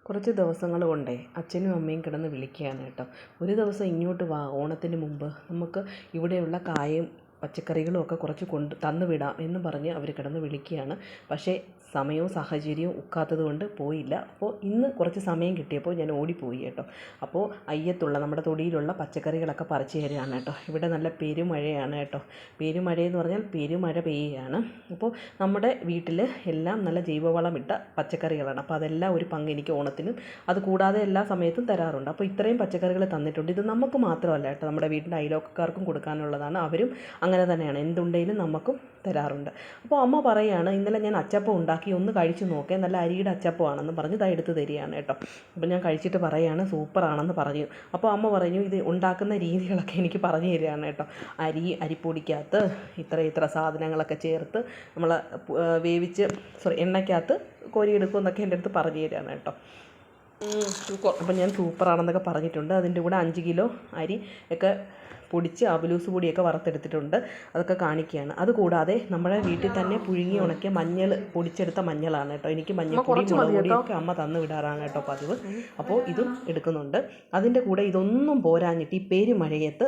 കുറച്ച് ദിവസങ്ങൾ കൊണ്ടേ അച്ഛനും അമ്മയും കിടന്ന് വിളിക്കുകയാണ് കേട്ടോ. ഒരു ദിവസം ഇങ്ങോട്ട് വാ, ഓണത്തിന് മുമ്പ് നമുക്ക് ഇവിടെയുള്ള കായും പച്ചക്കറികളും ഒക്കെ കുറച്ച് തന്നു വിടാം എന്ന് പറഞ്ഞ് അവർ കിടന്ന് വിളിക്കുകയാണ്. പക്ഷേ സമയവും സാഹചര്യവും ഒക്കാത്തത് കൊണ്ട് പോയില്ല. അപ്പോൾ ഇന്ന് കുറച്ച് സമയം കിട്ടിയപ്പോൾ ഞാൻ ഓടിപ്പോയി കേട്ടോ. അപ്പോൾ അയ്യത്തുള്ള നമ്മുടെ തൊടിയിലുള്ള പച്ചക്കറികളൊക്കെ പറിച്ച് തരികയാണ് കേട്ടോ. ഇവിടെ നല്ല പെരുമഴയാണ് കേട്ടോ. പെരുമഴയെന്ന് പറഞ്ഞാൽ പെരുമഴ പെയ്യുകയാണ്. അപ്പോൾ നമ്മുടെ വീട്ടിൽ എല്ലാം നല്ല ജൈവവളം ഇട്ട പച്ചക്കറികളാണ്. അപ്പോൾ അതെല്ലാം ഒരു പങ്ക് എനിക്ക് ഓണത്തിനും അത് കൂടാതെ എല്ലാ സമയത്തും തരാറുണ്ട്. അപ്പോൾ ഇത്രയും പച്ചക്കറികൾ തന്നിട്ടുണ്ട്. ഇത് നമുക്ക് മാത്രമല്ല കേട്ടോ, നമ്മുടെ വീടിൻ്റെ അയൽവക്കക്കാർക്കും കൊടുക്കാനുള്ളതാണ്. അവരും അങ്ങനെ തന്നെയാണ്, എന്തുണ്ടെങ്കിലും നമുക്കും തരാറുണ്ട്. അപ്പോൾ അമ്മ പറയുകയാണ്, ഇന്നലെ ഞാൻ അച്ചപ്പം ഉണ്ടാക്കി, ഒന്ന് കഴിച്ച് നോക്കേ, നല്ല അരിയുടെ അച്ചപ്പമാണെന്ന് പറഞ്ഞ് ഇതാ എടുത്ത് തരികയാണ് കേട്ടോ. അപ്പോൾ ഞാൻ കഴിച്ചിട്ട് പറയുകയാണ് സൂപ്പറാണെന്ന് പറഞ്ഞു. അപ്പോൾ അമ്മ പറഞ്ഞു ഇത് ഉണ്ടാക്കുന്ന രീതികളൊക്കെ എനിക്ക് പറഞ്ഞു തരികയാണ് കേട്ടോ. അരിപ്പൊടിക്കകത്ത് ഇത്ര സാധനങ്ങളൊക്കെ ചേർത്ത് നമ്മൾ വേവിച്ച് എണ്ണയ്ക്കകത്ത് കോരിയെടുക്കും എന്നൊക്കെ എൻ്റെ അടുത്ത് പറഞ്ഞു തരികയാണ് കേട്ടോ. അപ്പം ഞാൻ സൂപ്പറാണെന്നൊക്കെ പറഞ്ഞിട്ടുണ്ട്. അതിൻ്റെ കൂടെ 5 കിലോ അരി ഒക്കെ പൊടിച്ച് അവലൂസ് പൊടിയൊക്കെ വറുത്തെടുത്തിട്ടുണ്ട്, അതൊക്കെ കാണിക്കുകയാണ്. അതുകൂടാതെ നമ്മുടെ വീട്ടിൽ തന്നെ പുഴുങ്ങി ഉണക്കിയ മഞ്ഞൾ, പൊടിച്ചെടുത്ത മഞ്ഞളാണ് കേട്ടോ. എനിക്ക് മഞ്ഞൾപ്പൊടി മുളക് പൊടിയൊക്കെ അമ്മ തന്നു വിടാറാണ് കേട്ടോ പതിവ്. അപ്പോൾ ഇതും എടുക്കുന്നുണ്ട്. അതിൻ്റെ കൂടെ ഇതൊന്നും പോരാഞ്ഞിട്ട് ഈ പെരുമഴയത്ത്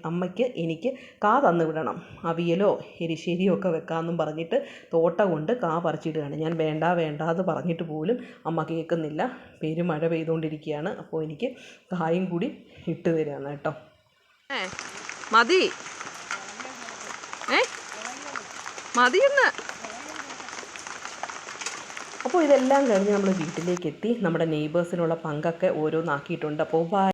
അമ്മയ്ക്ക് എനിക്ക് കാ തന്നു വിടണം, അവിയലോ എരിശ്ശേരിയോ ഒക്കെ വെക്കാമെന്നും പറഞ്ഞിട്ട് തോട്ട കൊണ്ട് കാ പറിച്ചിടുകയാണ്. ഞാൻ വേണ്ട എന്ന് പറഞ്ഞിട്ട് പോലും അമ്മ കേൾക്കുന്നില്ല. പെരുമഴ പെയ്തുകൊണ്ടിരിക്കുകയാണ്. അപ്പോൾ എനിക്ക് കായും കൂടി ഇട്ട് തരാണ് കേട്ടോ. മതി മതിയെന്ന്. അപ്പോൾ ഇതെല്ലാം കഴിഞ്ഞ് നമ്മൾ വീട്ടിലേക്ക് എത്തി. നമ്മുടെ നെയ്ബേഴ്സിനുള്ള പങ്കൊക്കെ ഓരോന്നാക്കിയിട്ടുണ്ട്. അപ്പോൾ